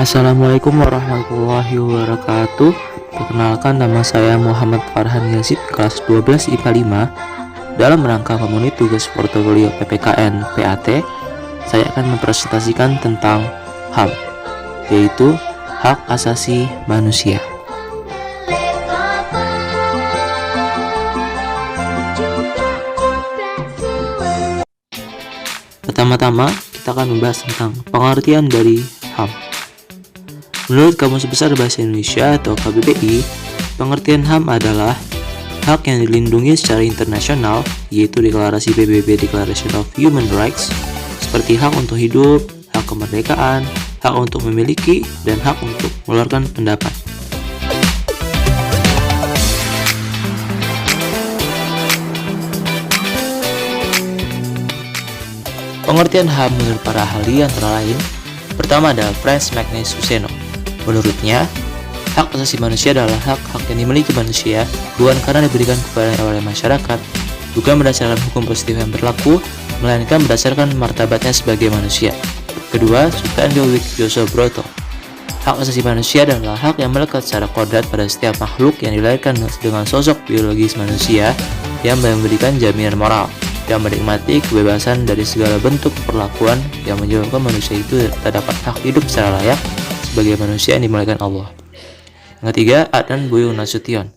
Assalamualaikum warahmatullahi wabarakatuh. Perkenalkan, nama saya Muhammad Farhan Yazid, kelas 12 IPA 5. Dalam rangka memenuhi tugas portofolio PPKN PAT, saya akan mempresentasikan tentang HAM, yaitu Hak Asasi Manusia. Pertama-tama, kita akan membahas tentang pengertian dari HAM. Menurut Kamus Besar Bahasa Indonesia atau KBBI, pengertian HAM adalah hak yang dilindungi secara internasional, yaitu deklarasi PBB Declaration of Human Rights, seperti hak untuk hidup, hak kemerdekaan, hak untuk memiliki, dan hak untuk mengeluarkan pendapat. Pengertian HAM menurut para ahli antara lain, pertama adalah Franz Magnus Suseno. Menurutnya, hak asasi manusia adalah hak-hak yang dimiliki manusia bukan karena diberikan kepada oleh masyarakat, bukan berdasarkan hukum positif yang berlaku, melainkan berdasarkan martabatnya sebagai manusia. Kedua, Sultan Dewick Joseph Broto. Hak asasi manusia adalah hak yang melekat secara kodrat pada setiap makhluk yang dilahirkan dengan sosok biologis manusia yang memberikan jaminan moral dan menikmati kebebasan dari segala bentuk perlakuan yang menyebabkan manusia itu terdapat hak hidup secara layak sebagai manusia yang dimuliakan Allah. Yang ketiga, Adnan Buyung Nasution.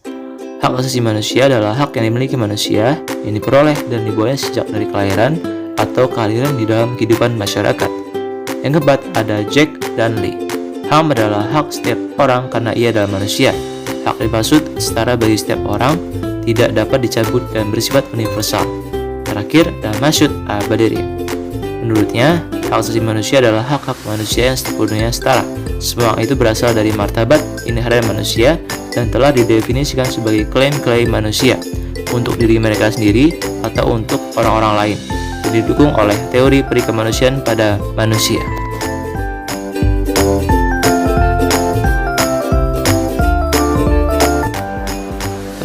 Hak asasi manusia adalah hak yang dimiliki manusia yang diperoleh dan dibawa sejak dari kelahiran atau kehadiran di dalam kehidupan masyarakat. Yang keempat, ada Jack Danley. HAM adalah hak setiap orang karena ia adalah manusia. Hak dimaksud setara bagi setiap orang, tidak dapat dicabut dan bersifat universal. Terakhir, ada Masyud Al-Badiri. Menurutnya, hak asasi manusia adalah hak-hak manusia yang sepenuhnya setara. Semua itu berasal dari martabat inheren manusia dan telah didefinisikan sebagai klaim-klaim manusia untuk diri mereka sendiri atau untuk orang-orang lain, dan didukung oleh teori perikemanusiaan pada manusia.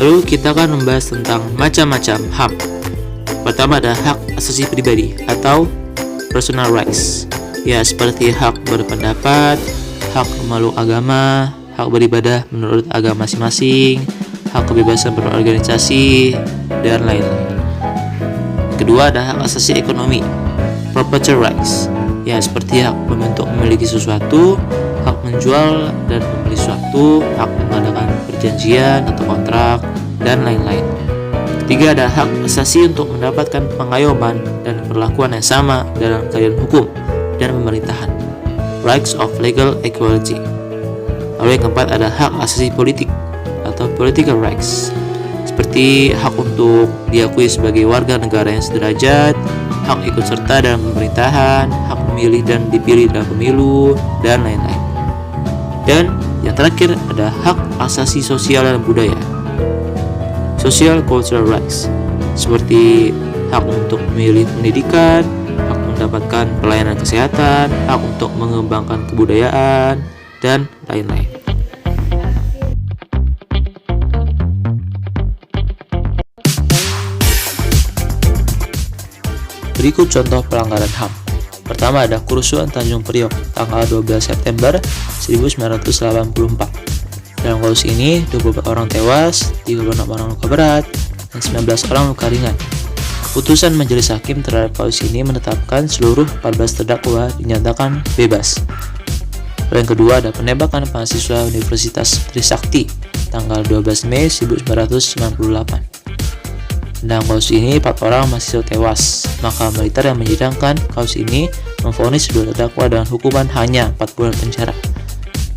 Lalu kita akan membahas tentang macam-macam HAM. Pertama ada hak asasi pribadi atau personal rights, ya seperti hak berpendapat, hak memeluk agama, hak beribadah menurut agama masing-masing, hak kebebasan berorganisasi, dan lain-lain. Kedua ada hak asasi ekonomi, property rights, ya seperti hak untuk memiliki sesuatu, hak menjual dan membeli sesuatu, hak mengadakan perjanjian atau kontrak, dan lain-lain. Ketiga ada hak asasi untuk mendapatkan pengayoman dan perlakuan yang sama dalam keadaan hukum dan pemerintahan, rights of legal equality. Lalu yang keempat ada hak asasi politik atau political rights, seperti hak untuk diakui sebagai warga negara yang sederajat, hak ikut serta dalam pemerintahan, hak memilih dan dipilih dalam pemilu, dan lain-lain. Dan yang terakhir ada hak asasi sosial dan budaya, social cultural rights, seperti hak untuk memilih pendidikan, hak mendapatkan pelayanan kesehatan, hak untuk mengembangkan kebudayaan, dan lain-lain. Berikut contoh pelanggaran HAM. Pertama ada kerusuhan Tanjung Priok tanggal 12 September 1984. Dalam kasus ini, 24 orang tewas, 36 orang luka berat, dan 19 orang luka ringan. Putusan majelis hakim terhadap kasus ini menetapkan seluruh 14 terdakwa dinyatakan bebas. Yang kedua ada penembakan mahasiswa Universitas Trisakti tanggal 12 Mei 1998. Dalam kasus ini, 4 orang mahasiswa tewas. Mahkamah militer yang menyidangkan kasus ini memvonis 2 terdakwa dengan hukuman hanya 4 bulan penjara.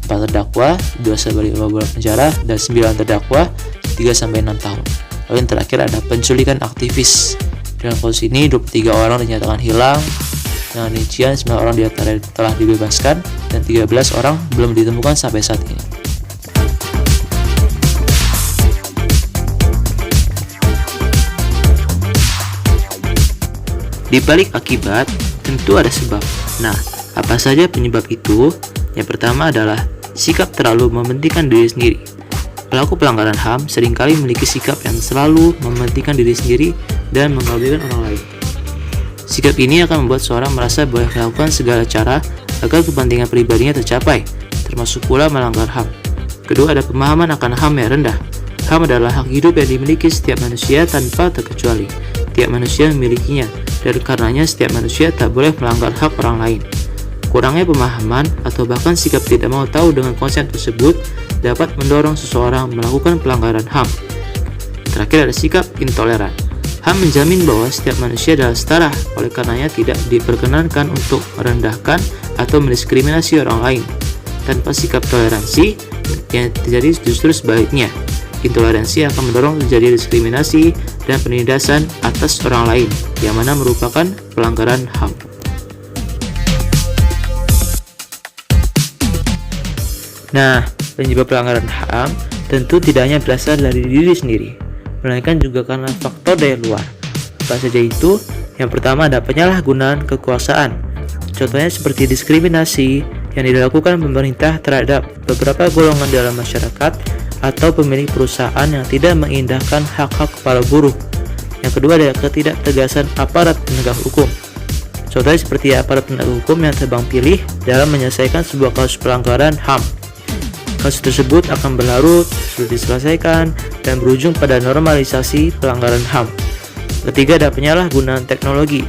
4 terdakwa 2-5 bulan penjara dan 9 terdakwa 3-6 tahun. Lalu yang terakhir ada penculikan aktivis. Dalam kasus ini 23 orang dinyatakan hilang. Dengan rincian 9 orang diantara telah dibebaskan dan 13 orang belum ditemukan sampai saat ini. Di balik akibat tentu ada sebab. Nah, apa saja penyebab itu? Yang pertama adalah sikap terlalu mementingkan diri sendiri. Pelaku pelanggaran HAM seringkali memiliki sikap yang selalu mementingkan diri sendiri dan mengabaikan orang lain. Sikap ini akan membuat seorang merasa boleh melakukan segala cara agar kepentingan pribadinya tercapai, termasuk pula melanggar HAM. Kedua, ada pemahaman akan HAM yang rendah. HAM adalah hak hidup yang dimiliki setiap manusia tanpa terkecuali. Tiap manusia memilikinya, dan karenanya setiap manusia tak boleh melanggar hak orang lain. Kurangnya pemahaman atau bahkan sikap tidak mau tahu dengan konsep tersebut dapat mendorong seseorang melakukan pelanggaran HAM. Terakhir, ada sikap intoleran. HAM menjamin bahwa setiap manusia adalah setara, oleh karenanya tidak diperkenankan untuk merendahkan atau mendiskriminasi orang lain. Tanpa sikap toleransi, yang terjadi justru sebaliknya. Intoleransi akan mendorong terjadi diskriminasi dan penindasan atas orang lain, yang mana merupakan pelanggaran HAM. Nah, penyebab pelanggaran HAM tentu tidak hanya berasal dari diri sendiri, melainkan juga karena faktor dari luar. Apa saja itu? Yang pertama ada penyalahgunaan kekuasaan. Contohnya seperti diskriminasi yang dilakukan pemerintah terhadap beberapa golongan dalam masyarakat atau pemilik perusahaan yang tidak mengindahkan hak-hak para buruh. Yang kedua ada ketidaktegasan aparat penegak hukum. Contohnya seperti aparat penegak hukum yang tebang pilih dalam menyelesaikan sebuah kasus pelanggaran HAM. Kasus tersebut akan berlarut, sulit diselesaikan, dan berujung pada normalisasi pelanggaran HAM. Ketiga, ada penyalahgunaan teknologi.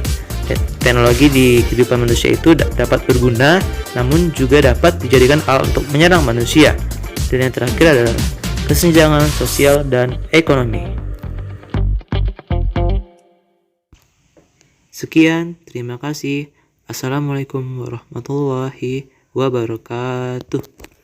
Teknologi di kehidupan manusia itu dapat berguna, namun juga dapat dijadikan alat untuk menyerang manusia. Dan yang terakhir adalah kesenjangan sosial dan ekonomi. Sekian, terima kasih. Assalamualaikum warahmatullahi wabarakatuh.